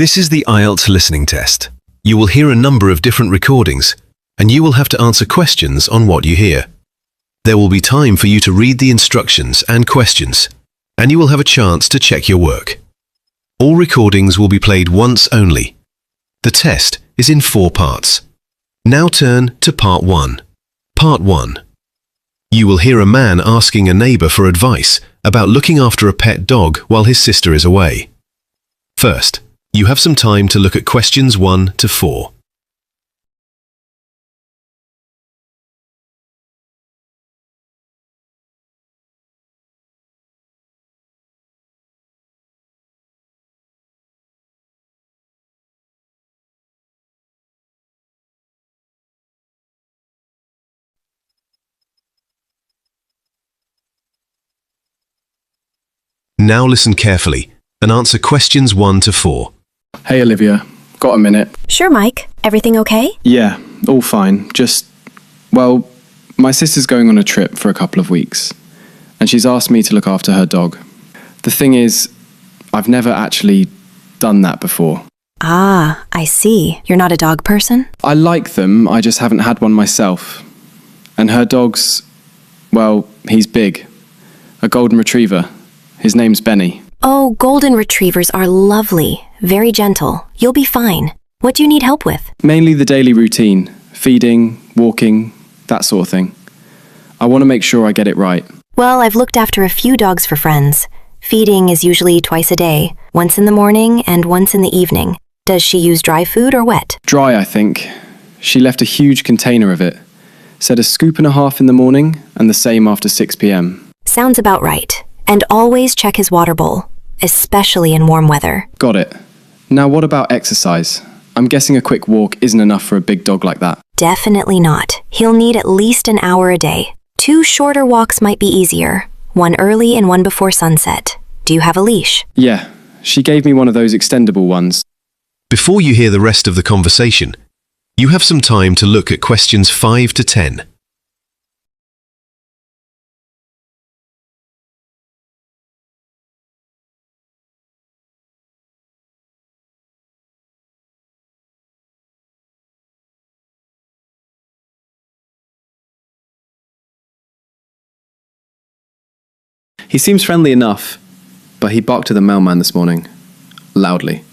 This is the IELTS listening test. You will hear a number of different recordings, and you will have to answer questions on what you hear. There will be time for you to read the instructions and questions, and you will have a chance to check your work. All recordings will be played once only. The test is in 4 parts. Now turn to Part 1. Part 1. You will hear a man asking a neighbor for advice about looking after a pet dog while his sister is away. First, you have some time to look at questions 1 to 4. Now listen carefully and answer questions 1 to 4. Hey Olivia, got a minute? Sure, Mike. Everything okay? Yeah, all fine. My sister's going on a trip for a couple of weeks, and she's asked me to look after her dog. The thing is, I've never actually done that before. Ah, I see. You're not a dog person? I like them, I just haven't had one myself. And her dog's, he's big. A golden retriever. His name's Benny. Oh, golden retrievers are lovely. Very gentle. You'll be fine. What do you need help with? Mainly the daily routine. Feeding, walking, that sort of thing. I want to make sure I get it right. Well, I've looked after a few dogs for friends. Feeding is usually twice a day, once in the morning and once in the evening. Does she use dry food or wet? Dry, I think. She left a huge container of it. Said a scoop and a half in the morning and the same after 6 p.m. Sounds about right. And always check his water bowl, especially in warm weather. Got it. Now what about exercise? I'm guessing a quick walk isn't enough for a big dog like that. Definitely not. He'll need at least an hour a day. 2 shorter walks might be easier. One early and one before sunset. Do you have a leash? Yeah, she gave me one of those extendable ones. Before you hear the rest of the conversation, you have some time to look at questions 5 to 10. He seems friendly enough, but he barked at the mailman this morning. Loudly.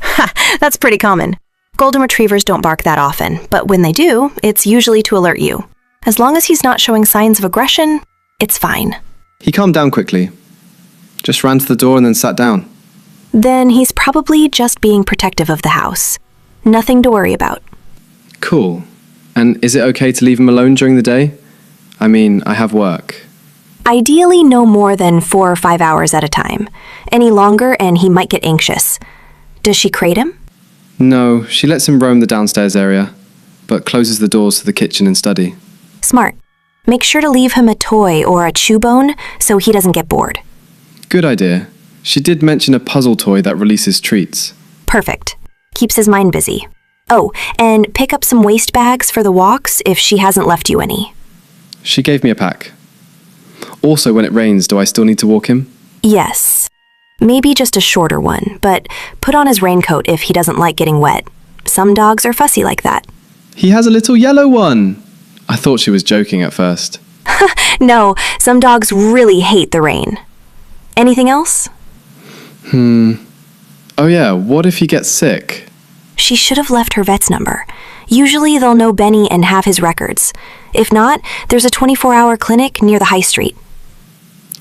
Ha! That's pretty common. Golden retrievers don't bark that often, but when they do, it's usually to alert you. As long as he's not showing signs of aggression, it's fine. He calmed down quickly. Just ran to the door and then sat down. Then he's probably just being protective of the house. Nothing to worry about. Cool. And is it okay to leave him alone during the day? I mean, I have work. Ideally, no more than 4 or 5 hours at a time. Any longer and he might get anxious. Does she crate him? No, she lets him roam the downstairs area, but closes the doors to the kitchen and study. Smart. Make sure to leave him a toy or a chew bone so he doesn't get bored. Good idea. She did mention a puzzle toy that releases treats. Perfect. Keeps his mind busy. Oh, and pick up some waste bags for the walks if she hasn't left you any. She gave me a pack. Also, when it rains, do I still need to walk him? Yes. Maybe just a shorter one, but put on his raincoat if he doesn't like getting wet. Some dogs are fussy like that. He has a little yellow one! I thought she was joking at first. No, some dogs really hate the rain. Anything else? Oh yeah, what if he gets sick? She should have left her vet's number. Usually they'll know Benny and have his records. If not, there's a 24-hour clinic near the high street.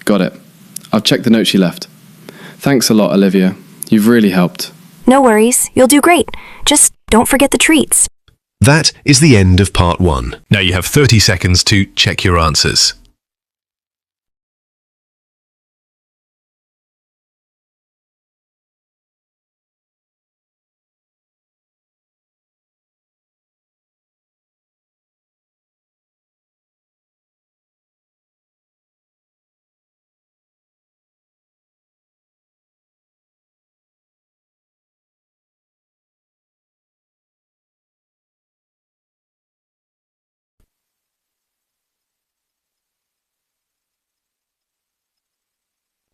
Got it. I'll check the note she left. Thanks a lot, Olivia. You've really helped. No worries. You'll do great. Just don't forget the treats. That is the end of Part 1. Now you have 30 seconds to check your answers.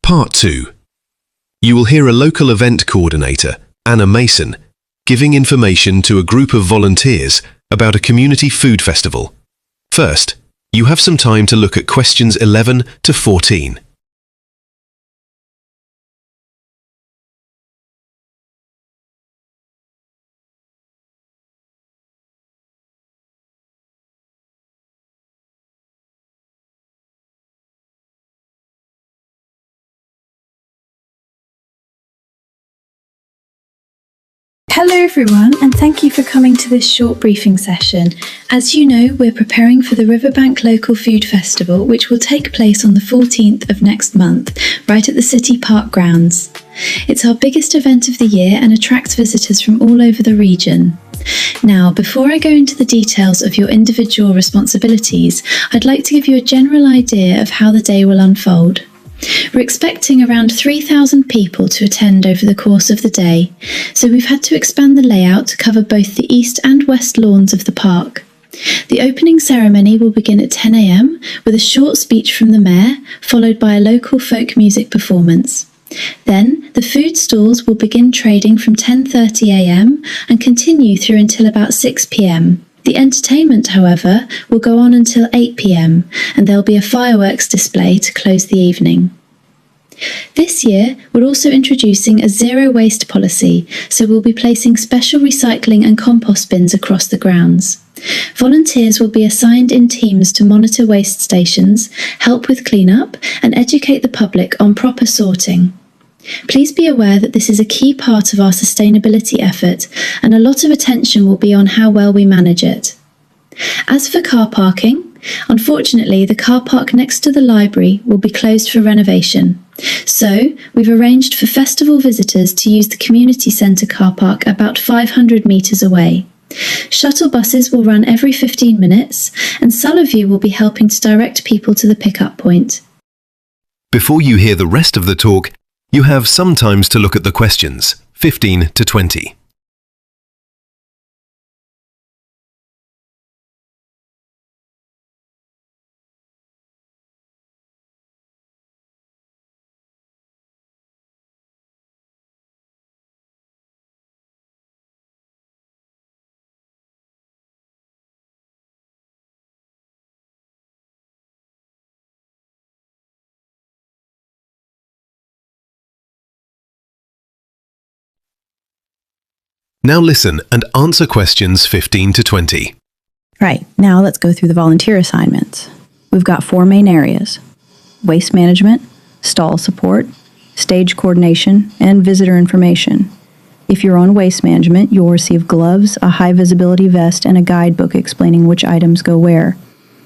Part 2. You will hear a local event coordinator Anna Mason, giving information to a group of volunteers about a community food festival. First, you have some time to look at questions 11 to 14. Hello everyone, and thank you for coming to this short briefing session. As you know, we're preparing for the Riverbank Local Food Festival, which will take place on the 14th of next month, right at the City Park grounds. It's our biggest event of the year and attracts visitors from all over the region. Now, before I go into the details of your individual responsibilities, I'd like to give you a general idea of how the day will unfold. We're expecting around 3,000 people to attend over the course of the day, so we've had to expand the layout to cover both the east and west lawns of the park. The opening ceremony will begin at 10 a.m. with a short speech from the mayor, followed by a local folk music performance. Then, the food stalls will begin trading from 10:30 a.m. and continue through until about 6 p.m. The entertainment, however, will go on until 8 p.m, and there'll be a fireworks display to close the evening. This year, we're also introducing a zero waste policy, so we'll be placing special recycling and compost bins across the grounds. Volunteers will be assigned in teams to monitor waste stations, help with cleanup, and educate the public on proper sorting. Please be aware that this is a key part of our sustainability effort, and a lot of attention will be on how well we manage it. As for car parking, unfortunately, the car park next to the library will be closed for renovation. So, we've arranged for festival visitors to use the community centre car park about 500 metres away. Shuttle buses will run every 15 minutes, and some of you will be helping to direct people to the pickup point. Before you hear the rest of the talk, you have some time to look at the questions, 15 to 20. Now listen and answer questions 15 to 20. Right, now let's go through the volunteer assignments. We've got 4 main areas: waste management, stall support, stage coordination, and visitor information. If you're on waste management, you'll receive gloves, a high visibility vest, and a guidebook explaining which items go where.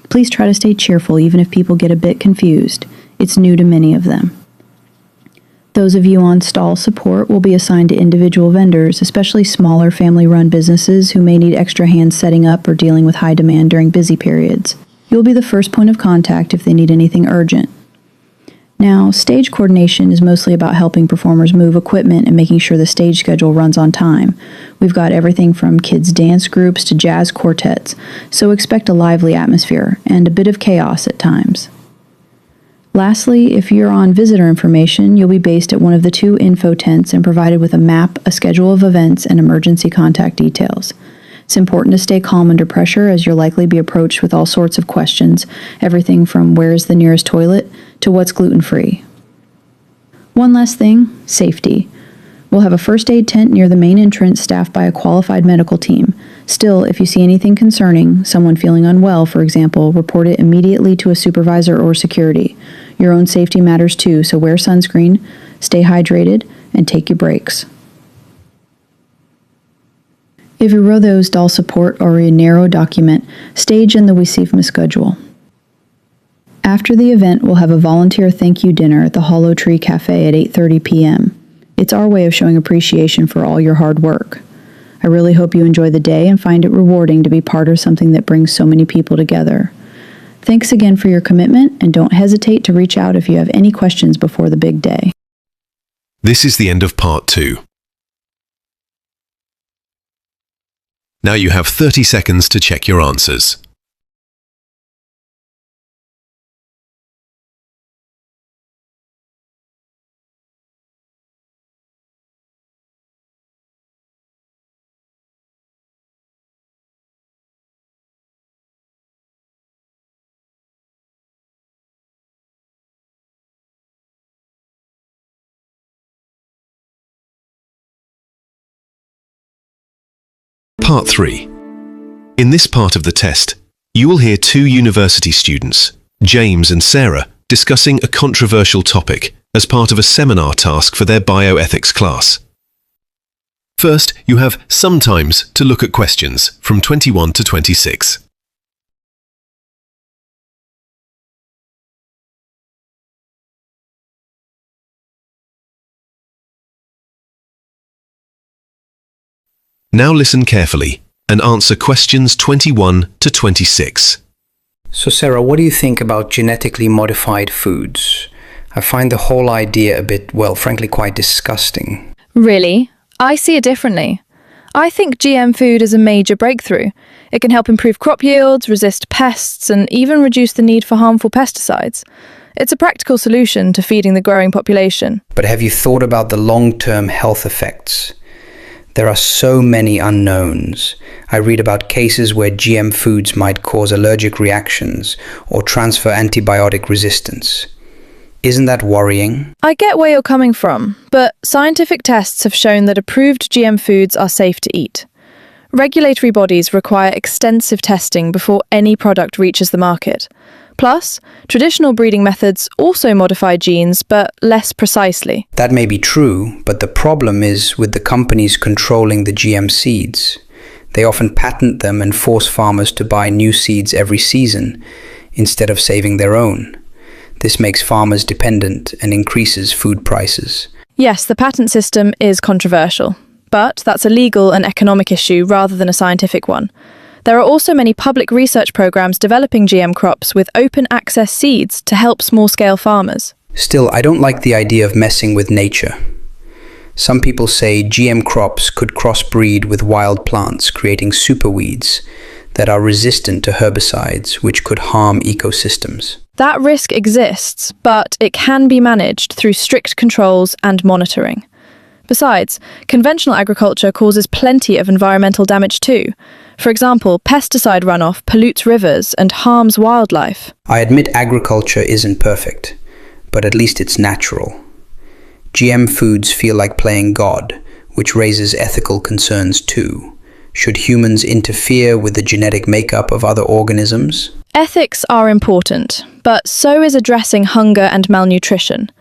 Please try to stay cheerful even if people get a bit confused. It's new to many of them. Those of you on stall support will be assigned to individual vendors, especially smaller family-run businesses who may need extra hands setting up or dealing with high demand during busy periods. You'll be the first point of contact if they need anything urgent. Now, stage coordination is mostly about helping performers move equipment and making sure the stage schedule runs on time. We've got everything from kids' dance groups to jazz quartets, so expect a lively atmosphere and a bit of chaos at times. Lastly, if you're on visitor information, you'll be based at one of the 2 info tents and provided with a map, a schedule of events, and emergency contact details. It's important to stay calm under pressure as you'll likely be approached with all sorts of questions, everything from where is the nearest toilet to what's gluten-free. One last thing, safety. We'll have a first aid tent near the main entrance staffed by a qualified medical team. Still, if you see anything concerning, someone feeling unwell, for example, report it immediately to a supervisor or security. Your own safety matters too, so wear sunscreen, stay hydrated, and take your breaks. If you row those stall support or a narrow document, stage in the Wisifma schedule. After the event, we'll have a volunteer thank you dinner at the Hollow Tree Cafe at 8:30 p.m. It's our way of showing appreciation for all your hard work. I really hope you enjoy the day and find it rewarding to be part of something that brings so many people together. Thanks again for your commitment, and don't hesitate to reach out if you have any questions before the big day. This is the end of part 2. Now you have 30 seconds to check your answers. Part 3. In this part of the test, you will hear two university students, James and Sarah, discussing a controversial topic as part of a seminar task for their bioethics class. First, you have some times to look at questions from 21 to 26. Now listen carefully and answer questions 21 to 26. So Sarah, what do you think about genetically modified foods? I find the whole idea a bit, well, frankly, quite disgusting. Really? I see it differently. I think GM food is a major breakthrough. It can help improve crop yields, resist pests, and even reduce the need for harmful pesticides. It's a practical solution to feeding the growing population. But have you thought about the long-term health effects? There are so many unknowns. I read about cases where GM foods might cause allergic reactions or transfer antibiotic resistance. Isn't that worrying? I get where you're coming from, but scientific tests have shown that approved GM foods are safe to eat. Regulatory bodies require extensive testing before any product reaches the market. Plus, traditional breeding methods also modify genes, but less precisely. That may be true, but the problem is with the companies controlling the GM seeds. They often patent them and force farmers to buy new seeds every season, instead of saving their own. This makes farmers dependent and increases food prices. Yes, the patent system is controversial, but that's a legal and economic issue rather than a scientific one. There are also many public research programs developing GM crops with open access seeds to help small-scale farmers. Still, I don't like the idea of messing with nature. Some people say GM crops could crossbreed with wild plants, creating superweeds that are resistant to herbicides, which could harm ecosystems. That risk exists, but it can be managed through strict controls and monitoring. Besides, conventional agriculture causes plenty of environmental damage too. For example, pesticide runoff pollutes rivers and harms wildlife. I admit agriculture isn't perfect, but at least it's natural. GM foods feel like playing God, which raises ethical concerns too. Should humans interfere with the genetic makeup of other organisms? Ethics are important, but so is addressing hunger and malnutrition.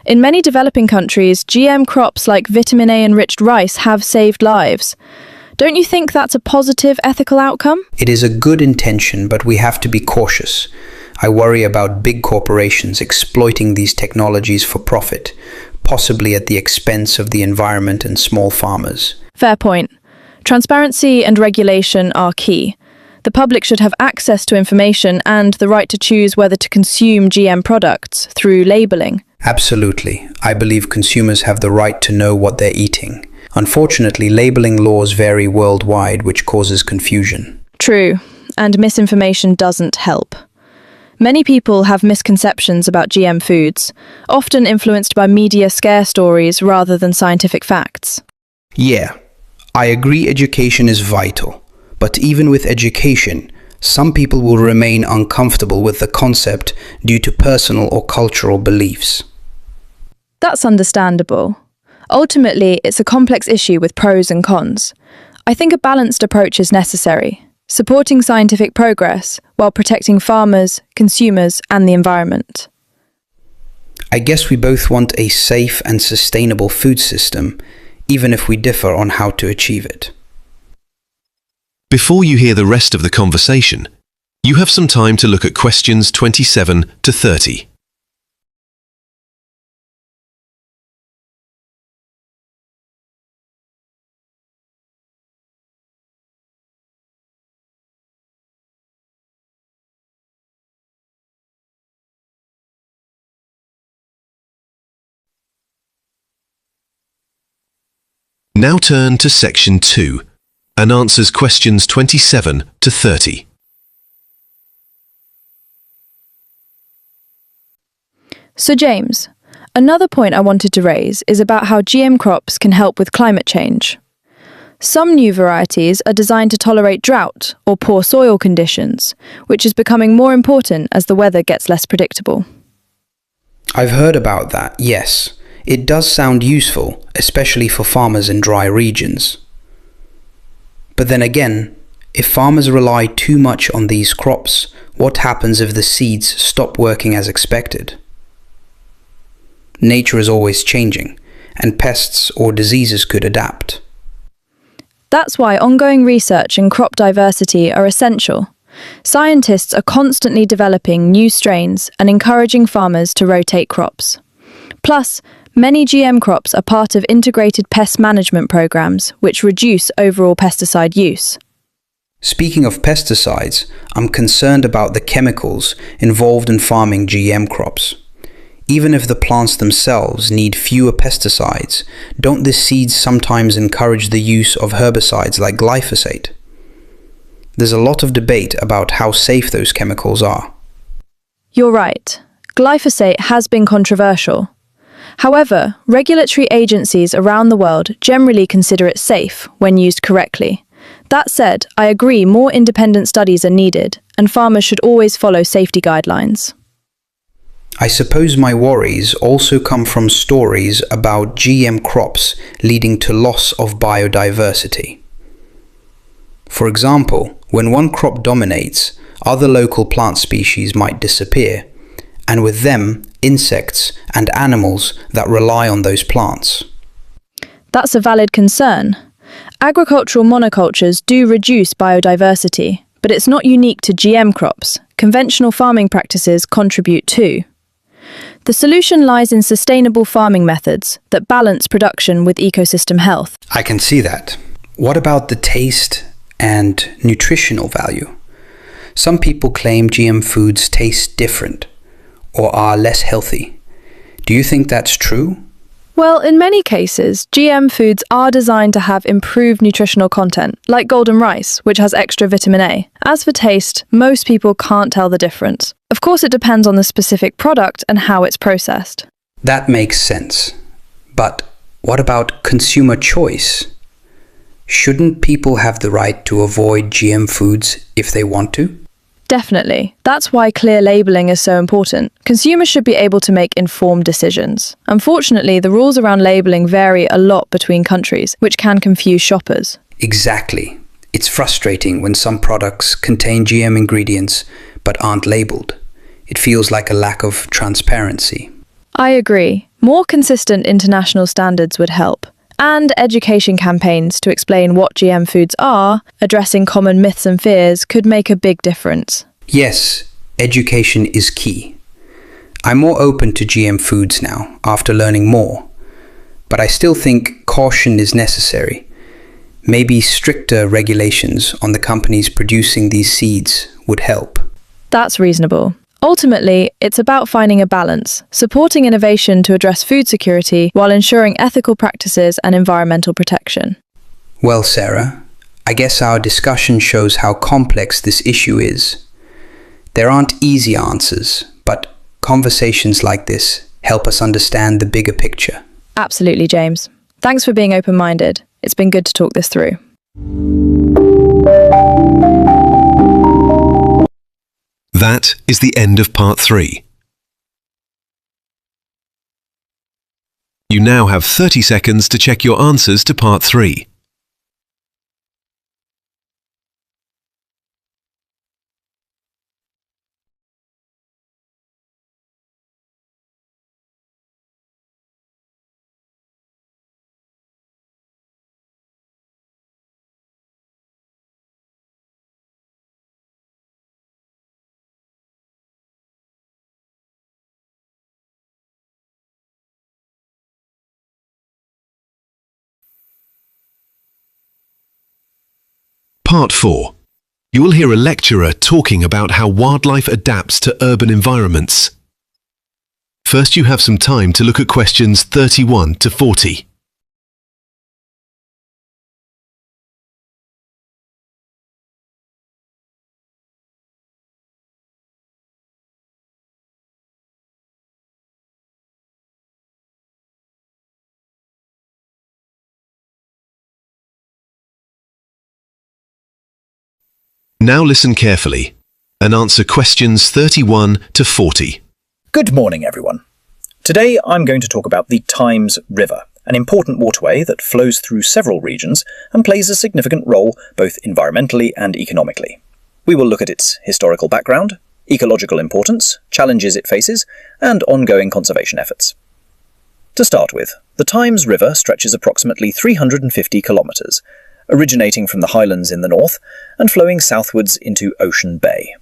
In many developing countries, GM crops like vitamin A-enriched rice have saved lives. Don't you think that's a positive ethical outcome? It is a good intention, but we have to be cautious. I worry about big corporations exploiting these technologies for profit, possibly at the expense of the environment and small farmers. Fair point. Transparency and regulation are key. The public should have access to information and the right to choose whether to consume GM products through labelling. Absolutely. I believe consumers have the right to know what they're eating. Unfortunately, labelling laws vary worldwide, which causes confusion. True, and misinformation doesn't help. Many people have misconceptions about GM foods, often influenced by media scare stories rather than scientific facts. Yeah, I agree education is vital, but even with education, some people will remain uncomfortable with the concept due to personal or cultural beliefs. That's understandable. Ultimately, it's a complex issue with pros and cons. I think a balanced approach is necessary, supporting scientific progress while protecting farmers, consumers, and the environment. I guess we both want a safe and sustainable food system, even if we differ on how to achieve it. Before you hear the rest of the conversation, you have some time to look at questions 27 to 30. Now turn to section 2 and answers questions 27 to 30. So James, another point I wanted to raise is about how GM crops can help with climate change. Some new varieties are designed to tolerate drought or poor soil conditions, which is becoming more important as the weather gets less predictable. I've heard about that, yes. It does sound useful, especially for farmers in dry regions. But then again, if farmers rely too much on these crops, what happens if the seeds stop working as expected? Nature is always changing, and pests or diseases could adapt. That's why ongoing research and crop diversity are essential. Scientists are constantly developing new strains and encouraging farmers to rotate crops. Plus, many GM crops are part of integrated pest management programs, which reduce overall pesticide use. Speaking of pesticides, I'm concerned about the chemicals involved in farming GM crops. Even if the plants themselves need fewer pesticides, don't the seeds sometimes encourage the use of herbicides like glyphosate? There's a lot of debate about how safe those chemicals are. You're right. Glyphosate has been controversial. However, regulatory agencies around the world generally consider it safe when used correctly. That said, I agree more independent studies are needed, and farmers should always follow safety guidelines. I suppose my worries also come from stories about GM crops leading to loss of biodiversity. For example, when one crop dominates, other local plant species might disappear, and with them, insects and animals that rely on those plants. That's a valid concern. Agricultural monocultures do reduce biodiversity, but it's not unique to GM crops. Conventional farming practices contribute too. The solution lies in sustainable farming methods that balance production with ecosystem health. I can see that. What about the taste and nutritional value? Some people claim GM foods taste different or are less healthy. Do you think that's true? Well, in many cases, GM foods are designed to have improved nutritional content, like golden rice, which has extra vitamin A. As for taste, most people can't tell the difference. Of course, it depends on the specific product and how it's processed. That makes sense. But what about consumer choice? Shouldn't people have the right to avoid GM foods if they want to? Definitely. That's why clear labeling is so important. Consumers should be able to make informed decisions. Unfortunately, the rules around labeling vary a lot between countries, which can confuse shoppers. Exactly. It's frustrating when some products contain GM ingredients but aren't labeled. It feels like a lack of transparency. I agree. More consistent international standards would help. And education campaigns to explain what GM foods are, addressing common myths and fears, could make a big difference. Yes, education is key. I'm more open to GM foods now, after learning more. But I still think caution is necessary. Maybe stricter regulations on the companies producing these seeds would help. That's reasonable. Ultimately, it's about finding a balance, supporting innovation to address food security while ensuring ethical practices and environmental protection. Well, Sarah, I guess our discussion shows how complex this issue is. There aren't easy answers, but conversations like this help us understand the bigger picture. Absolutely, James. Thanks for being open-minded. It's been good to talk this through. That is the end of part 3. You now have 30 seconds to check your answers to part 3. Part 4. You will hear a lecturer talking about how wildlife adapts to urban environments. First, you have some time to look at questions 31 to 40. Now listen carefully and answer questions 31 to 40. Good morning, everyone. Today I'm going to talk about the Thames River an important waterway that flows through several regions and plays a significant role both environmentally and economically. We will look at its historical background, ecological importance, challenges it faces, and ongoing conservation efforts. To start with, the Thames River stretches approximately 350 kilometres, originating from the highlands in the north and flowing southwards into Ocean Bay.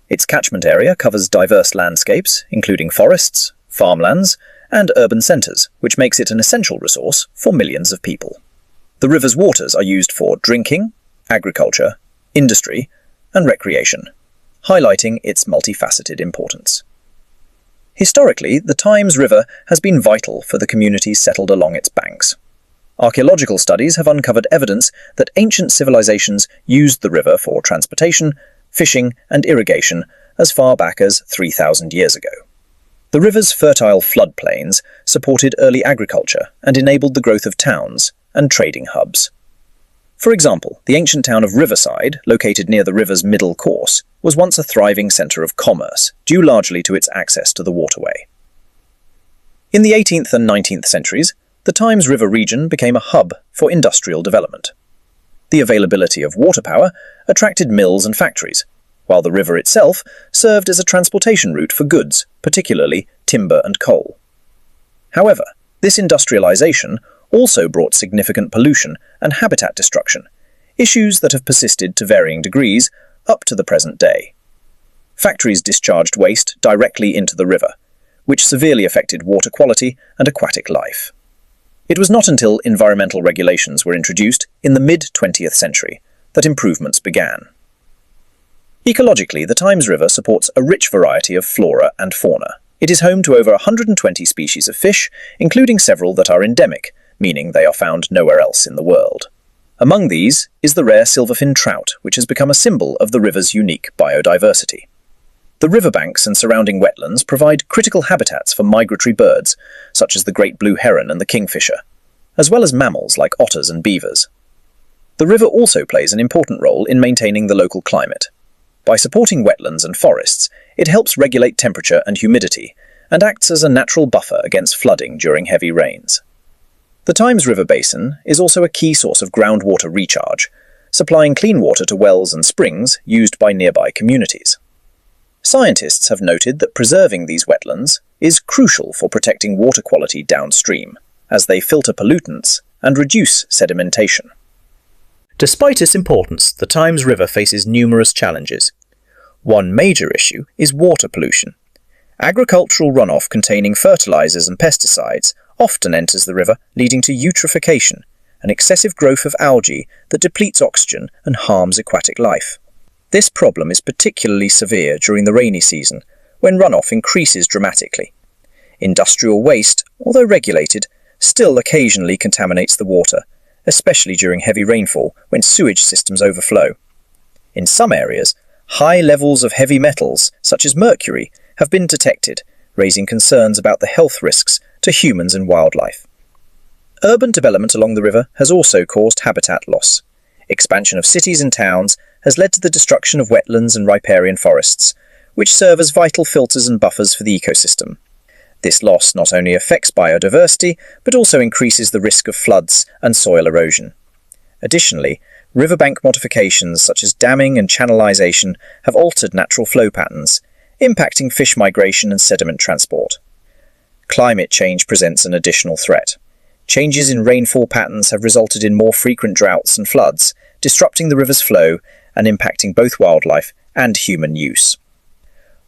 Its catchment area covers diverse landscapes, including forests, farmlands, and urban centres, which makes it an essential resource for millions of people. The river's waters are used for drinking, agriculture, industry, and recreation, highlighting its multifaceted importance. Historically, the Thames River has been vital for the communities settled along its banks. Archaeological studies have uncovered evidence that ancient civilizations used the river for transportation, fishing, and irrigation as far back as 3,000 years ago. The river's fertile floodplains supported early agriculture and enabled the growth of towns and trading hubs. For example, the ancient town of Riverside, located near the river's middle course, was once a thriving centre of commerce, due largely to its access to the waterway. In the 18th and 19th centuries, the Thames River region became a hub for industrial development. The availability of water power attracted mills and factories, while the river itself served as a transportation route for goods, particularly timber and coal. However, this industrialization also brought significant pollution and habitat destruction, issues that have persisted to varying degrees up to the present day. Factories discharged waste directly into the river, which severely affected water quality and aquatic life. It was not until environmental regulations were introduced in the mid-20th century that improvements began. Ecologically, the Thames River supports a rich variety of flora and fauna. It is home to over 120 species of fish, including several that are endemic, meaning they are found nowhere else in the world. Among these is the rare silverfin trout, which has become a symbol of the river's unique biodiversity. The riverbanks and surrounding wetlands provide critical habitats for migratory birds, such as the great blue heron and the kingfisher, as well as mammals like otters and beavers. The river also plays an important role in maintaining the local climate. By supporting wetlands and forests, it helps regulate temperature and humidity, and acts as a natural buffer against flooding during heavy rains. The Thames River Basin is also a key source of groundwater recharge, supplying clean water to wells and springs used by nearby communities. Scientists have noted that preserving these wetlands is crucial for protecting water quality downstream, as they filter pollutants and reduce sedimentation. Despite its importance, the Thames River faces numerous challenges. One major issue is water pollution. Agricultural runoff containing fertilizers and pesticides often enters the river, leading to eutrophication, an excessive growth of algae that depletes oxygen and harms aquatic life. This problem is particularly severe during the rainy season, when runoff increases dramatically. Industrial waste, although regulated, still occasionally contaminates the water, especially during heavy rainfall when sewage systems overflow. In some areas, high levels of heavy metals, such as mercury, have been detected, raising concerns about the health risks to humans and wildlife. Urban development along the river has also caused habitat loss. Expansion of cities and towns has led to the destruction of wetlands and riparian forests, which serve as vital filters and buffers for the ecosystem. This loss not only affects biodiversity, but also increases the risk of floods and soil erosion. Additionally, riverbank modifications such as damming and channelization have altered natural flow patterns, impacting fish migration and sediment transport. Climate change presents an additional threat. Changes in rainfall patterns have resulted in more frequent droughts and floods, disrupting the river's flow and impacting both wildlife and human use.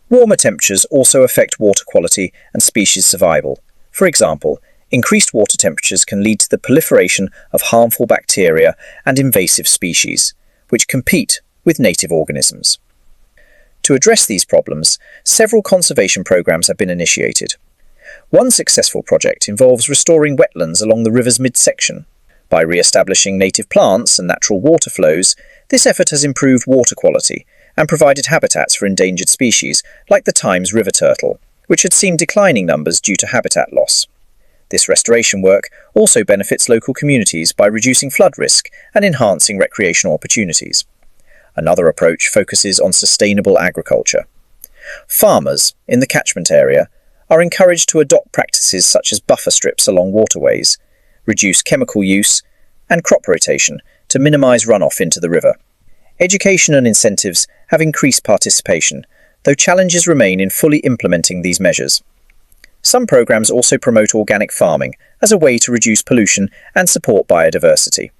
Warmer temperatures also affect water quality and species survival. For example, increased water temperatures can lead to the proliferation of harmful bacteria and invasive species, which compete with native organisms. To address these problems, several conservation programs have been initiated. One successful project involves restoring wetlands along the river's midsection. By re-establishing native plants and natural water flows, this effort has improved water quality and provided habitats for endangered species like the Thames river turtle, which had seen declining numbers due to habitat loss. This restoration work also benefits local communities by reducing flood risk and enhancing recreational opportunities. Another approach focuses on sustainable agriculture. Farmers in the catchment area are encouraged to adopt practices such as buffer strips along waterways, reduce chemical use, and crop rotation to minimise runoff into the river. Education and incentives have increased participation, though challenges remain in fully implementing these measures. Some programs also promote organic farming as a way to reduce pollution and support biodiversity.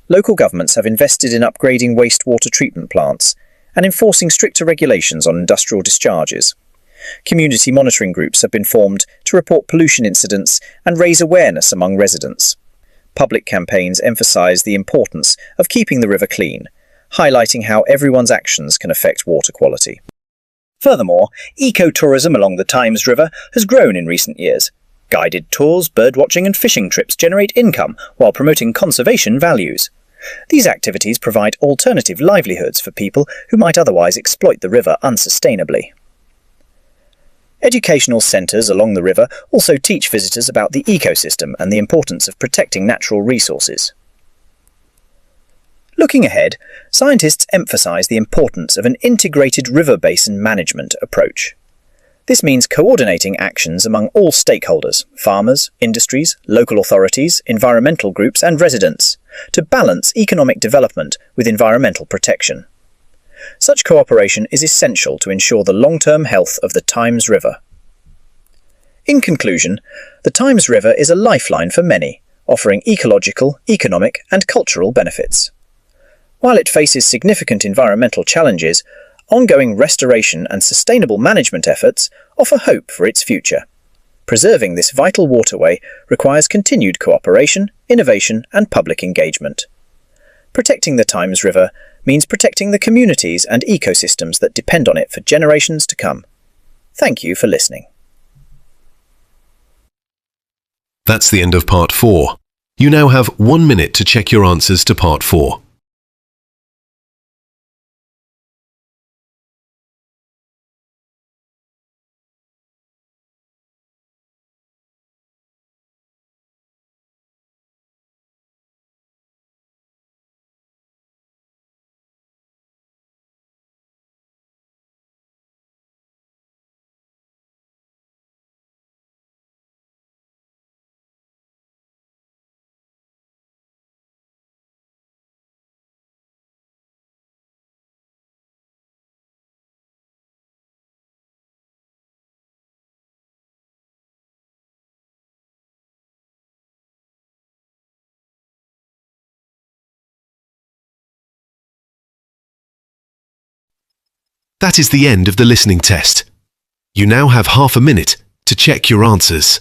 Local governments have invested in upgrading wastewater treatment plants and enforcing stricter regulations on industrial discharges. Community monitoring groups have been formed to report pollution incidents and raise awareness among residents. Public campaigns emphasise the importance of keeping the river clean, highlighting how everyone's actions can affect water quality. Furthermore, ecotourism along the Thames River has grown in recent years. Guided tours, birdwatching and fishing trips generate income while promoting conservation values. These activities provide alternative livelihoods for people who might otherwise exploit the river unsustainably. Educational centres along the river also teach visitors about the ecosystem and the importance of protecting natural resources. Looking ahead, scientists emphasise the importance of an integrated river basin management approach. This means coordinating actions among all stakeholders, farmers, industries, local authorities, environmental groups and residents, to balance economic development with environmental protection. Such cooperation is essential to ensure the long-term health of the Thames River. In conclusion, the Thames River is a lifeline for many, offering ecological, economic and cultural benefits. While it faces significant environmental challenges, ongoing restoration and sustainable management efforts offer hope for its future. Preserving this vital waterway requires continued cooperation, innovation and public engagement. Protecting the Thames River means protecting the communities and ecosystems that depend on it for generations to come. Thank you for listening. That's the end of part 4. You now have 1 minute to check your answers to part 4. That is the end of the listening test. You now have half a minute to check your answers.